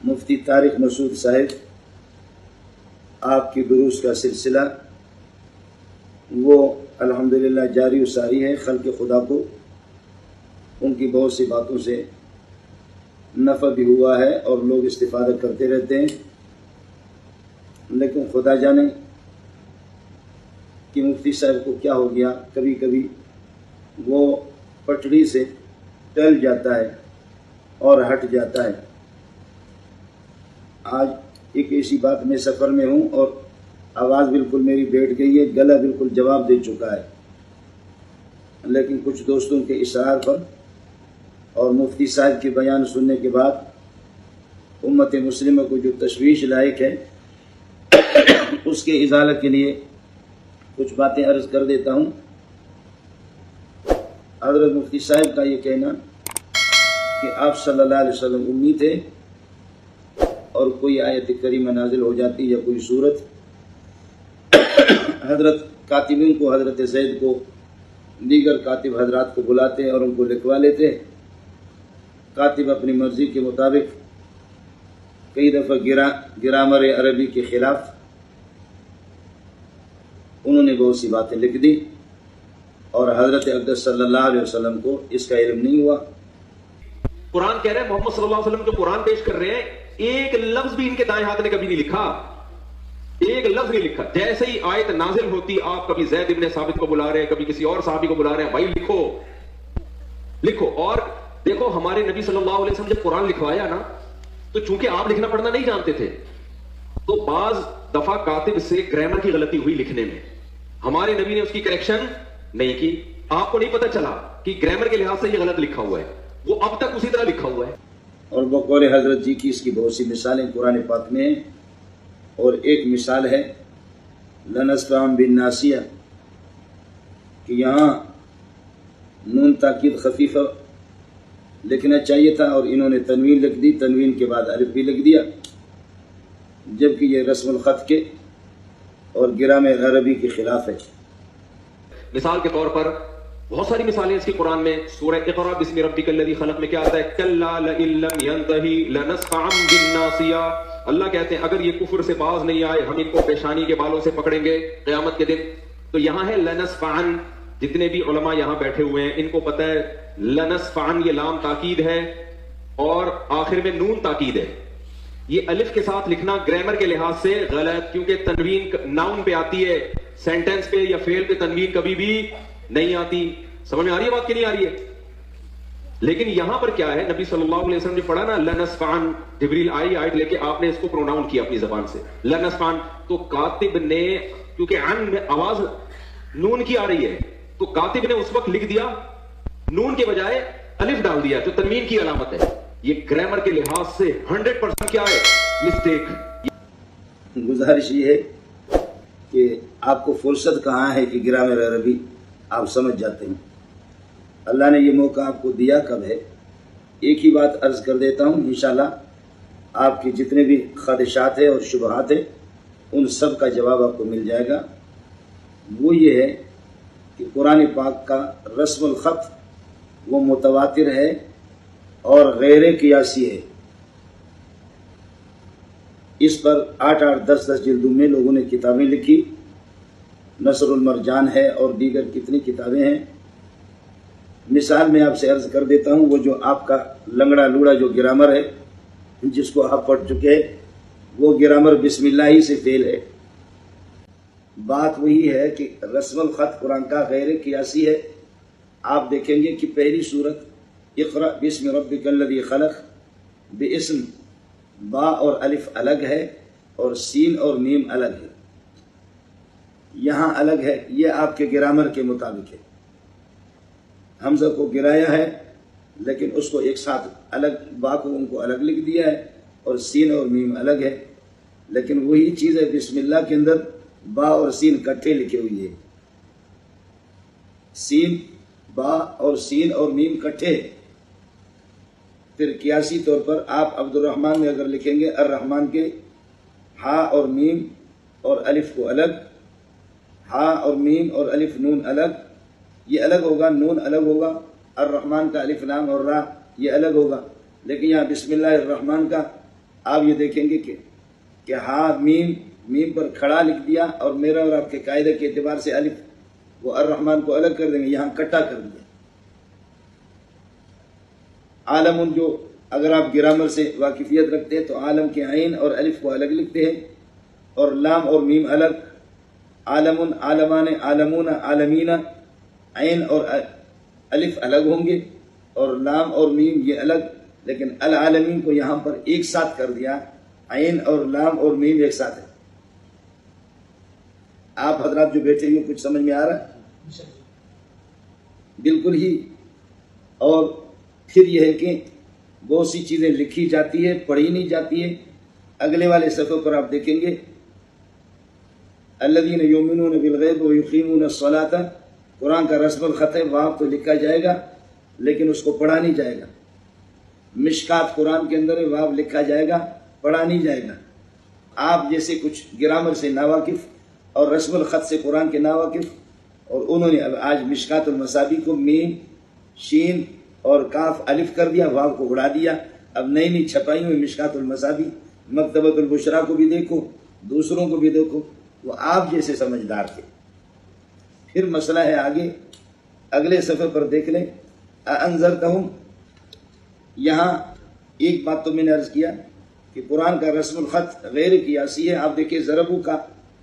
مفتی طارق مسعود صاحب آپ کی دروس کا سلسلہ وہ الحمدللہ جاری و ساری ہے. خلق خدا کو ان کی بہت سی باتوں سے نفع بھی ہوا ہے اور لوگ استفادہ کرتے رہتے ہیں، لیکن خدا جانے کہ مفتی صاحب کو کیا ہو گیا. کبھی کبھی وہ پٹڑی سے ٹل جاتا ہے اور ہٹ جاتا ہے. آج ایک ایسی بات میں سفر میں ہوں اور آواز بالکل میری بیٹھ گئی ہے، گلا بالکل جواب دے چکا ہے، لیکن کچھ دوستوں کے اصرار پر اور مفتی صاحب کے بیان سننے کے بعد امت مسلمہ کو جو تشویش لائق ہے اس کے ازالہ کے لیے کچھ باتیں عرض کر دیتا ہوں. حضرت مفتی صاحب کا یہ کہنا کہ آپ صلی اللہ علیہ وسلم امی تھے اور کوئی آیت کریمہ نازل ہو جاتی یا کوئی صورت، حضرت کاتبین کو، حضرت زید کو، دیگر کاتب حضرات کو بلاتے اور ان کو لکھوا لیتے. کاتب اپنی مرضی کے مطابق کئی دفعہ گرامر عربی کے خلاف انہوں نے بہت سی باتیں لکھ دی اور حضرت اقدس صلی اللہ علیہ وسلم کو اس کا علم نہیں ہوا. قرآن کہہ رہے ہیں محمد صلی اللہ علیہ وسلم جو قرآن پیش کر رہے ہیں ایک لفظ بھی ان کے دائیں ہاتھ نے کبھی نہیں لکھا، ایک لفظ نہیں لکھا. جیسے ہی آیت نازل ہوتی آپ کبھی زید ابن ثابت کو بلا رہے ہیں، کبھی کسی اور صحابی کو بلا رہے ہیں، بھائی لکھو لکھو. اور دیکھو ہمارے نبی صلی اللہ علیہ وسلم جب قرآن لکھوایا نا تو چونکہ آپ لکھنا پڑھنا نہیں جانتے تھے تو بعض دفعہ کاتب سے گرامر کی غلطی ہوئی لکھنے میں، ہمارے نبی نے اس کی کریکشن نہیں کی. آپ کو نہیں پتا چلا کہ گرامر کے لحاظ سے یہ غلط لکھا ہوا ہے، وہ اب تک اسی طرح لکھا ہوا ہے. اور بقول حضرت جی کی اس کی بہت سی مثالیں قرآن پاک میں ہیں. اور ایک مثال ہے لنسفعن بالناصیہ کہ یہاں نون تاکید خفیفہ لکھنا چاہیے تھا اور انہوں نے تنوین لکھ دی، تنوین کے بعد الف بھی لکھ دیا، جبکہ یہ رسم الخط کے اور گرامر عربی کے خلاف ہے. مثال کے طور پر بہت ساری مثالیں اس کی قرآن میں. سورہ اقرا بسم ربک الذی خلق میں کیا آتا ہے؟ کلا لئن لم ینتہی لنسفعا بالناصیہ. اللہ کہتے ہیں اگر یہ کفر سے باز نہیں آئے ہم ان کو پیشانی کے بالوں سے پکڑیں گے قیامت کے دن. تو یہاں ہے لنسفعا. جتنے بھی علماء یہاں بیٹھے ہوئے ہیں ان کو پتہ ہے لنسفعا یہ لام تاکید ہے اور آخر میں نون تاکید ہے. یہ الف کے ساتھ لکھنا گرامر کے لحاظ سے غلط، کیونکہ تنوین ناؤن پہ آتی ہے، سینٹنس پہ یا فعل پہ تنوین کبھی بھی نہیں آتی. سمجھ میں آ رہی ہے بات کہ نہیں آ رہی ہے؟ لیکن یہاں پر کیا ہے، نبی صلی اللہ علیہ وسلم نے پڑھا نا لنسفعن، جبریل آئی آیت لے کے آپ نے اس کو پروناؤن کیا اپنی زبان سے لنسفعن. تو کاتب نے کیونکہ عن میں آواز نون کی آ رہی ہے تو کاتب نے اس وقت لکھ دیا نون کے بجائے الف ڈال دیا جو تنوین کی علامت ہے. یہ گرامر کے لحاظ سے 100% کیا ہے؟ مسٹیک. گزارش یہ ہے کہ آپ کو فرصت کہاں ہے کہ گرامر عربی آپ سمجھ جاتے ہیں. اللہ نے یہ موقع آپ کو دیا کب ہے؟ ایک ہی بات عرض کر دیتا ہوں، انشاءاللہ آپ کے جتنے بھی خدشات ہیں اور شبہات ہیں ان سب کا جواب آپ کو مل جائے گا. وہ یہ ہے کہ قرآن پاک کا رسم الخط وہ متواتر ہے اور غیر قیاسی ہے. اس پر 8-8 10-10 جلدوں میں لوگوں نے کتابیں لکھی، نصر المرجان ہے اور دیگر کتنی کتابیں ہیں. مثال میں آپ سے عرض کر دیتا ہوں، وہ جو آپ کا لنگڑا لوڑا جو گرامر ہے جس کو آپ پڑھ چکے ہیں وہ گرامر بسم اللہ ہی سے فیل ہے. بات وہی ہے کہ رسم الخط قرآن کا غیر قیاسی ہے. آپ دیکھیں گے کہ پہلی صورت اقرأ بسم ربک الذی خلق باسم با اور الف الگ ہے اور سین اور میم الگ ہے. یہاں الگ ہے، یہ آپ کے گرامر کے مطابق ہے. حمزہ کو گرایا ہے لیکن اس کو ایک ساتھ الگ، با کو ان کو الگ لکھ دیا ہے اور سین اور میم الگ ہے. لیکن وہی چیز ہے بسم اللہ کے اندر با اور سین کٹھے لکھے ہوئی ہے. سین با اور سین اور میم کٹھے. پھر قیاسی طور پر آپ عبد الرحمن میں اگر لکھیں گے الرحمن کے ہا اور میم اور الف کو الگ، ہا اور میم اور الف نون الگ، یہ الگ ہوگا، نون الگ ہوگا. الرحمن کا الف لام اور را یہ الگ ہوگا. لیکن یہاں بسم اللہ الرحمن کا آپ یہ دیکھیں گے کہ ہاں میم پر کھڑا لکھ دیا اور میرا اور آپ کے قاعدے کے اعتبار سے الف وہ الرحمن کو الگ کر دیں گے، یہاں کٹا کر دیا۔ عالم جو اگر آپ گرامر سے واقفیت رکھتے ہیں تو عالم کے عین اور الف کو الگ لکھتے ہیں اور لام اور میم الگ، عالم عالمان عالمون عالمین، عین اور الف الگ ہوں گے اور لام اور میم یہ الگ، لیکن العالمین کو یہاں پر ایک ساتھ کر دیا، عین اور لام اور میم ایک ساتھ ہے۔ آپ حضرات جو بیٹھے ہوئے کچھ سمجھ میں آ رہا ہے؟ بالکل ہی۔ اور پھر یہ ہے کہ بہت سی چیزیں لکھی جاتی ہے، پڑھی نہیں جاتی ہے۔ اگلے والے صفحے پر آپ دیکھیں گے الذین یؤمنون بالغیب ویقیمون الصلاۃ، قرآن کا رسم الخط ہے، وہاں تو لکھا جائے گا لیکن اس کو پڑھا نہیں جائے گا۔ مشکات قرآن کے اندر ہے، وہاں لکھا جائے گا، پڑھا نہیں جائے گا۔ آپ جیسے کچھ گرامر سے ناواقف اور رسم الخط سے قرآن کے ناواقف، اور انہوں نے اب آج مشکات المصابیح کو میم شین اور کاف الف کر دیا، واو کو اڑا دیا۔ اب نئی نئی چھپائی ہوئی مشکات المصابیح، مکتبۃ البشریٰ کو بھی دیکھو، دوسروں کو بھی دیکھو، وہ آپ جیسے سمجھدار تھے۔ پھر مسئلہ ہے آگے، اگلے صفحے پر دیکھ لیں، انذرتہم۔ یہاں ایک بات تو میں نے عرض کیا کہ قرآن کا رسم الخط غیر قیاسی ہے۔ آپ دیکھیں ضربو کا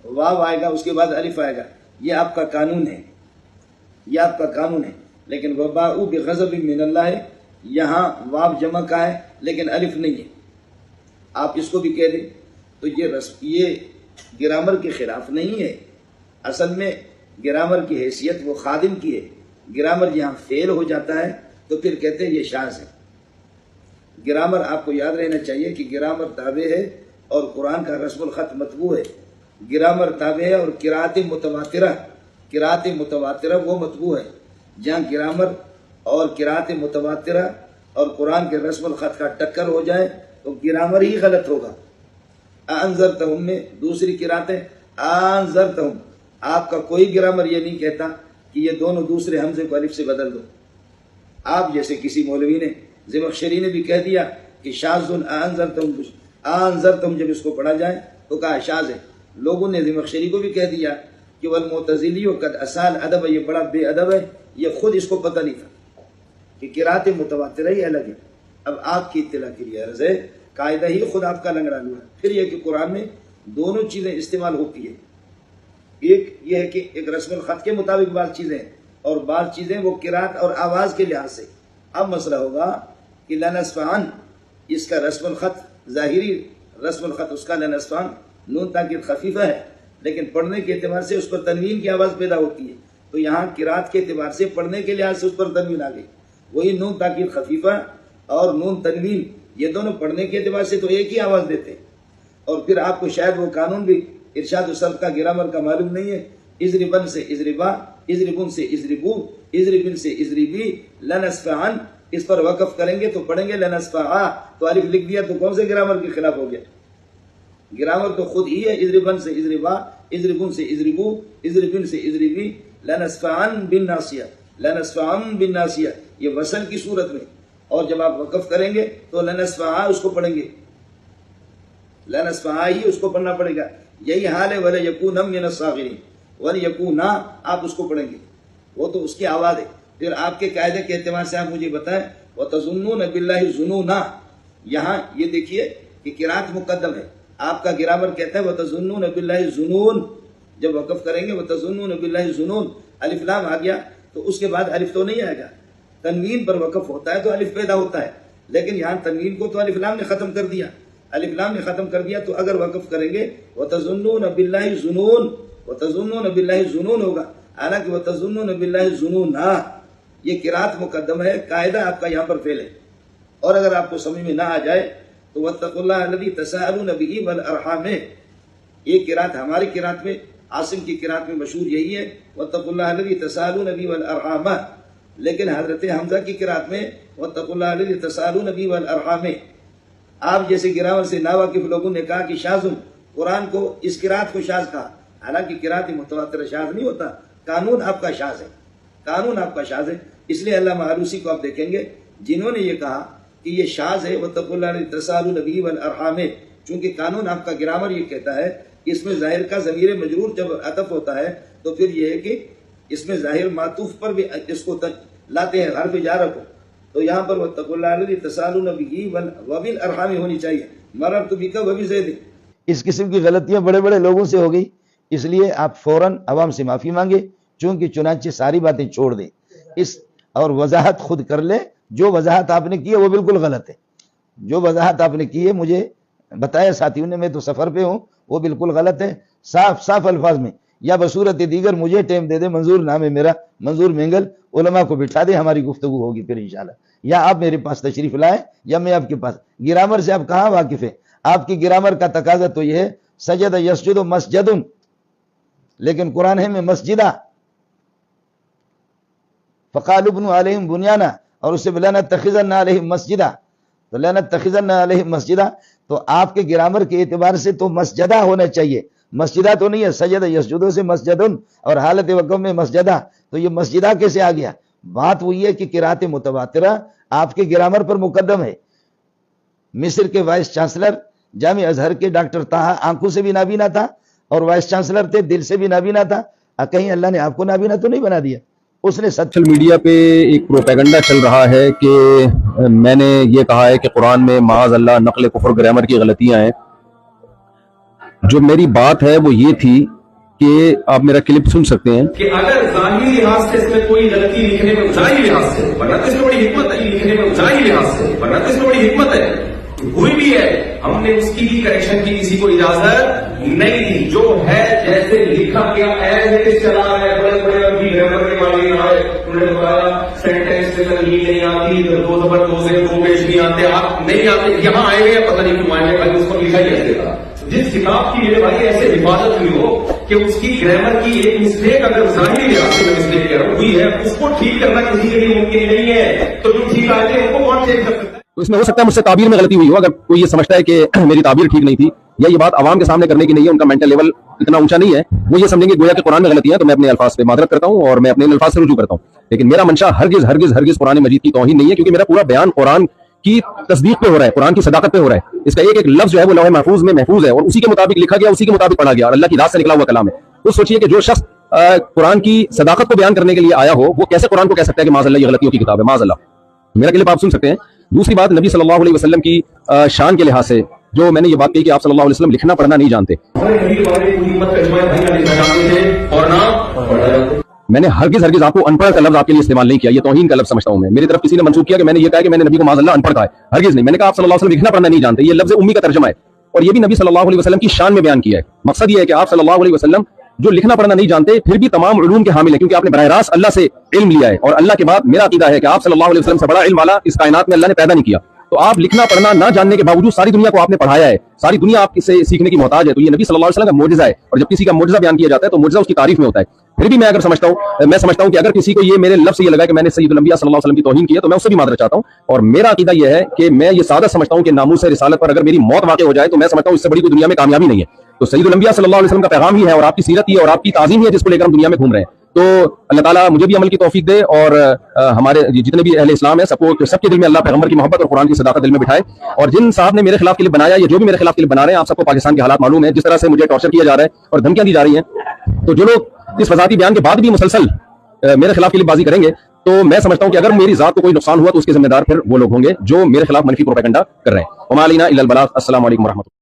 واو آئے گا، اس کے بعد الف آئے گا، یہ آپ کا قانون ہے، یہ آپ کا قانون ہے۔ لیکن وباءوا بغضب من اللہ ہے، یہاں واو جمع کا ہے لیکن الف نہیں ہے۔ آپ اس کو بھی کہہ دیں تو یہ گرامر کے خلاف نہیں ہے۔ اصل میں گرامر کی حیثیت وہ خادم کی ہے۔ گرامر یہاں فعل ہو جاتا ہے تو پھر کہتے ہیں یہ شاذ ہے۔ گرامر آپ کو یاد رہنا چاہیے کہ گرامر تابع ہے اور قرآن کا رسم الخط مطبوع ہے۔ گرامر تابع ہے اور قرأت متواترہ وہ مطبوع ہے۔ جہاں گرامر اور قرأت متواترہ اور قرآن کے رسم الخط کا ٹکر ہو جائے تو گرامر ہی غلط ہوگا۔ انذرتہم میں دوسری قرأت ہے انذرتہم۔ آپ کا کوئی گرامر یہ نہیں کہتا کہ یہ دونوں دوسرے حمزے کو الف سے بدل دو۔ آپ جیسے کسی مولوی نے، زمخشری نے بھی کہہ دیا کہ شاذ انذرتہم، جب اس کو پڑھا جائے تو کہا شاذ ہے۔ لوگوں نے زمخشری کو بھی کہہ دیا کہ والمعتزلی قد اسال ادب، یہ بڑا بے ادب ہے، یہ خود اس کو پتہ نہیں تھا کہ قرأت متواترہ ہی الگ ہے۔ اب آپ کی اطلاع کے لیے عرض ہے، قاعدہ ہی خود آپ کا لنگڑا ہوا ہے۔ پھر یہ کہ قرآن میں دونوں چیزیں استعمال ہوتی ہے، ایک یہ ہے کہ ایک رسم الخط کے مطابق بعض چیزیں اور بعض چیزیں وہ قرأت اور آواز کے لحاظ سے۔ اب مسئلہ ہوگا کہ لنسفعن، اس کا رسم الخط ظاہری رسم الخط اس کا لنسفعن نون تاکید خفیفہ ہے، لیکن پڑھنے کے اعتبار سے اس پر تنوین کی آواز پیدا ہوتی ہے، تو یہاں قرأت کے اعتبار سے پڑھنے کے لحاظ سے اس پر تنوین آ گئی۔ وہی نون تاکید خفیفہ اور نون تنوین یہ دونوں پڑھنے کے اعتبار سے تو ایک ہی آواز دیتے ہیں۔ اور پھر آپ کو شاید وہ قانون بھی ارشاد الصرف کا گرامر کا معلوم نہیں ہے، اضربن سے اضربا، اضربن سے اضربو، اضربن سے اضربی، لنسفعن، اس پر وقف کریں گے تو پڑھیں گے لنسفعا، تو الف لکھ دیا تو کون سے گرامر کے خلاف ہو گیا؟ گرامر تو خود ہی ہے، اضربن سے اضربا، اضربن سے اضربو، اضربن سے اضربی، لنسفعن بالناصیہ، لنسفعن بالناصیہ، یہ وصل کی صورت میں۔ اور جب آپ وقف کریں گے تو لنسفعا اس کو پڑھیں گے، لنسفعا ہی اس کو پڑھنا پڑے گا۔ یہی حال ہے وَلَيَكُونَ مِنَ الصَّاغِرِينَ، وَلَيَكُونَ آپ اس کو پڑھیں گے، وہ تو اس کی آواز ہے۔ پھر آپ کے قاعدے کے اعتبار سے آپ مجھے بتائیں وَتَظُنُّونَ بِاللَّهِ ظُنُونَا، یہاں یہ دیکھیے کہ قرأت مقدم ہے، آپ کا گرامر کہتا ہے وَتَظُنُّونَ بِاللَّهِ ظُنُون، جب وقف کریں گے وَتَظُنُّونَ بِاللَّهِ ظُنُون، الف لام آ گیا تو اس کے بعد الف تو نہیں آئے گا۔ تنوین پر وقف ہوتا ہے تو الف پیدا ہوتا ہے، لیکن یہاں تنوین کو تو الف لام نے ختم کر دیا، الف لام نے ختم کر دیا، تو اگر وقف کریں گے وَتَظُنُّونَ بِاللَّهِ ظُنُون، وَتَظُنُّونَ بِاللَّهِ ظُنُون ہوگا، حالانکہ وَتَظُنُّونَ بِاللَّهِ ظُنُونَا، یہ قرأت مقدم ہے، قاعدہ آپ کا یہاں پر فعل ہے۔ اور اگر آپ کو سمجھ میں نہ آ جائے تو وَاتَّقُوا اللَّهَ الَّذِي تَسَاءَلُونَ بِهِ وَالْأَرْحَامَ، یہ قرأت ہماری قرأت میں، عاصم کی قرأت میں مشہور یہی ہے وَاتَّقُوا اللَّهَ الَّذِي تَسَاءَلُونَ بِهِ وَالْأَرْحَامَ، لیکن حضرت حمزہ کی قرأت میں وَاتَّقُوا اللَّهَ الَّذِي تَسَاءَلُونَ بِهِ وَالْأَرْحَامَ۔ آپ جیسے گرامر سے ناواقف لوگوں نے کہا کہ شاذ، قرآن کو اس قرأت کو شاذ کہا، حالانکہ قرأت متواتر شاذ نہیں ہوتا، قانون آپ کا شاذ ہے، قانون آپ کا شاذ ہے۔ اس لیے علامہ آلوسی کو آپ دیکھیں گے جنہوں نے یہ کہا کہ یہ شاذ ہے، وَاتَّقُوا اللَّهَ الَّذِي تَسَاءَلُونَ بِهِ وَالْأَرْحَامَ، چونکہ قانون آپ کا گرامر یہ کہتا ہے کہ اس میں ظاہر کا ضمیر مجرور جب عطف ہوتا ہے تو پھر یہ ہے کہ اس میں ظاہر معطوف پر بھی اس کو لاتے ہیں حرف جارہ کو، تو یہاں پر وَاتَّقُوا اللَّهَ الَّذِي تَسَاءَلُونَ بِهِ وَبِالْأَرْحَامِ ہونی چاہیے، مررت بِكَ وَبِزَيْدٍ۔ اس قسم کی غلطیاں بڑے بڑے لوگوں سے ہو گئی، اس لیے آپ فوراً عوام سے معافی مانگے، چنانچہ ساری باتیں چھوڑ دیں اور وضاحت خود کر لیں۔ جو وضاحت آپ نے کی ہے وہ بالکل غلط ہے، جو وضاحت آپ نے کی ہے مجھے بتایا ساتھیوں نے، میں تو سفر پہ ہوں، وہ بالکل غلط ہے۔ صاف صاف الفاظ میں یا بصورت دیگر مجھے ٹائم دے دے، منظور نام ہے میرا، منظور مینگل، علماء کو بٹھا دے، ہماری گفتگو ہوگی پھر انشاءاللہ، یا آپ میرے پاس تشریف لائیں یا میں آپ کے پاس۔ گرامر سے آپ کہاں واقف ہیں؟ آپ کی گرامر کا تقاضا تو یہ ہے سجد یسجد مسجد، لیکن قرآن ہے میں مسجدہ، فقالوا ابنوا علیہم بنیانا، اور اس سے لنتخذن علیہم مسجدہ، تو لنتخذن علیہم مسجدہ، تو آپ کے گرامر کے اعتبار سے تو مسجدہ ہونا چاہیے، مسجدہ تو نہیں ہے۔ سجد یسجدوں سے مسجدن اور حالت وقف میں مسجدہ، تو یہ مسجدہ کیسے آ گیا؟ بات وہی ہے کہ قرات متواترہ آپ کے گرامر پر مقدم ہے۔ مصر کے وائس چانسلر جامع ازہر کے ڈاکٹر طاہا آنکھوں سے بھی نابینا تھا اور وائس چانسلر تھے، دل سے بھی نابینا تھا، کہیں اللہ نے آپ کو نابینا تو نہیں بنا دیا؟ اس نے سوشل میڈیا پہ ایک پروپیگنڈا چل رہا ہے کہ میں نے یہ کہا ہے کہ قرآن میں معاذ اللہ نقل کفر گرامر کی غلطیاں ہیں۔ جو میری بات ہے وہ یہ تھی کہ آپ میرا کلپ سن سکتے ہیں کہ اگر ظاہری لحاظ سے اس میں کوئی غلطی لکھنے میں ظاہری لحاظ سے، ورنہ اس میں بڑی حکمت ہے لکھنے میں ظاہری لحاظ سے، ورنہ اس میں بڑی حکمت ہے ہوئی بھی ہے، ہم نے اس کی بھی کریکشن کی کسی کو اجازت نہیں دی، جو ہے جیسے لکھا گیا ایز اٹ از چلا رہا ہے۔ بڑے بڑے ابھی گرامر کے والے آئے، انہوں نے بتایا سینٹینس سے تنوین نہیں آتی، دو زبر دو سے دو پیش نہیں آتے، آپ نہیں آتے، یہاں آئے ہوئے پتہ نہیں کیوں آئے ہوئے، اس کو لکھا ہی ایسے تھا۔ جس کتاب کی میرے بھائی ایسے حفاظت ہوئی ہو کہ اس کی گرامر کی ایک مسٹیک اگر ظاہری لحاظ سے مسٹیک ہوئی ہے، اس کو ٹھیک کرنا کسی کے لیے ممکن نہیں ہے، تو جو ٹھیک آئے تھے ان کو کون چیک کر سکتا ہے؟ تو اس میں ہو سکتا ہے مجھ سے تعبیر میں غلطی ہوئی ہو، اگر کوئی یہ سمجھتا ہے کہ میری تعبیر ٹھیک نہیں تھی یا یہ بات عوام کے سامنے کرنے کی نہیں ہے، ان کا مینٹل لیول اتنا اونچا نہیں ہے، وہ یہ سمجھیں گے گویا کہ قرآن میں غلطی ہے، تو میں اپنے الفاظ پہ معذرت کرتا ہوں اور میں اپنے الفاظ سے رجوع کرتا ہوں۔ لیکن میرا منشا ہرگز ہرگز ہرگز قرآن مجید کی توہین نہیں ہے، کیونکہ میرا پورا بیان قرآن کی تصدیق پہ ہو رہا ہے، قرآن کی صداقت پہ ہو رہا ہے۔ اس کا ایک ایک لفظ جو ہے وہ لوح محفوظ میں محفوظ ہے اور اسی کے مطابق لکھا گیا، اسی کے مطابق پڑھا گیا اور اللہ کی ذات سے نکلا ہوا کلام ہے۔ تو سوچئے کہ جو شخص قرآن کی صداقت کو بیان کرنے کے لیے آیا ہو، وہ کیسے قرآن کو کہہ سکتا ہے کہ معاذ اللہ یہ غلطیوں کی کتاب ہے؟ معاذ اللہ۔ میرا کلپ آپ سن سکتے ہیں۔ دوسری بات، نبی صلی اللہ علیہ وسلم کی شان کے لحاظ سے جو میں نے یہ بات کہی کہ آپ صلی اللہ علیہ وسلم لکھنا پڑھنا نہیں جانتے، میں نے ہرگز ہرگز آپ کو ان پڑھ کا لفظ آپ کے لیے استعمال نہیں کیا، یہ توہین کا لفظ سمجھتا ہوں میں۔ میری طرف کسی نے منسوخ کیا کہ میں نے یہ کہا کہ میں نے نبی کو معاذ اللہ ان پڑھ کہا ہے، ہرگز نہیں۔ میں نے کہا آپ صلی اللہ علیہ وسلم لکھنا پڑھنا نہیں جانتے، یہ لفظ امی کا ترجمہ ہے اور یہ بھی نبی صلی اللہ علیہ وسلم کی شان میں بیان کیا ہے۔ مقصد یہ ہے کہ آپ صلی اللہ علیہ وسلم جو لکھنا پڑھنا نہیں جانتے پھر بھی تمام علوم کے حامل ہیں، کیونکہ آپ نے براہ راست اللہ سے علم لیا ہے، اور اللہ کے بعد میرا عقیدہ ہے کہ آپ صلی اللہ علیہ وسلم سے بڑا علم والا اس کائنات میں اللہ نے پیدا نہیں کیا۔ تو آپ لکھنا پڑھنا نہ جاننے کے باوجود ساری دنیا کو آپ نے پڑھایا ہے، ساری دنیا آپ سے سیکھنے کی محتاج ہے، تو یہ نبی صلی اللہ علیہ وسلم کا معجزہ ہے، اور جب کسی کا معجزہ بیان کیا جاتا ہے تو معجزہ اس کی تعریف میں ہوتا ہے۔ پھر بھی میں اگر سمجھتا ہوں کہ اگر کسی کو یہ میرے لفظ سے یہ لگا کہ میں نے سید الانبیاء صلی اللہ علیہ وسلم کی توہین کی ہے تو میں اس سے بھی معذرت چاہتا ہوں، اور میرا عقیدہ یہ ہے کہ میں یہ سادہ سمجھتا ہوں کہ ناموس رسالت پر اگر میری موت واقع ہو جائے تو میں سمجھتا ہوں اس سے بڑی کوئی دنیا میں کامیابی نہیں ہے۔ تو سید الانبیاء صلی اللہ علیہ وسلم کا پیغام ہی ہے اور آپ کی سیرت ہی ہے اور آپ کی تعظیم ہی ہے جس کو لے کر ہم دنیا میں گھوم رہے ہیں۔ تو اللہ تعالیٰ مجھے بھی عمل کی توفیق دے اور ہمارے جتنے بھی اہل اسلام ہیں سب کے دل میں اللہ پیغمبر کی محبت اور قرآن کی صداقت دل میں بٹھائے۔ اور جن صاحب نے میرے خلاف کلپ بنایا یا جو بھی میرے خلاف کلپ بنا رہے ہیں، آپ سب کو پاکستان کے حالات معلوم ہیں، جس طرح سے مجھے ٹارچر کیا جا رہا ہے اور دھمکیاں دی جا رہی ہیں، تو جو لوگ اس وضاحتی بیان کے بعد بھی مسلسل میرے خلاف کلپ بازی کریں گے تو میں سمجھتا ہوں کہ اگر میری ذات کو کوئی نقصان ہوا تو اس کے ذمہ دار پھر وہ لوگ ہوں گے جو میرے خلاف منفی پروپیگنڈا کر رہے ہیں۔ وما علینا الا البلاغ۔ السلام علیکم ورحمۃ اللہ۔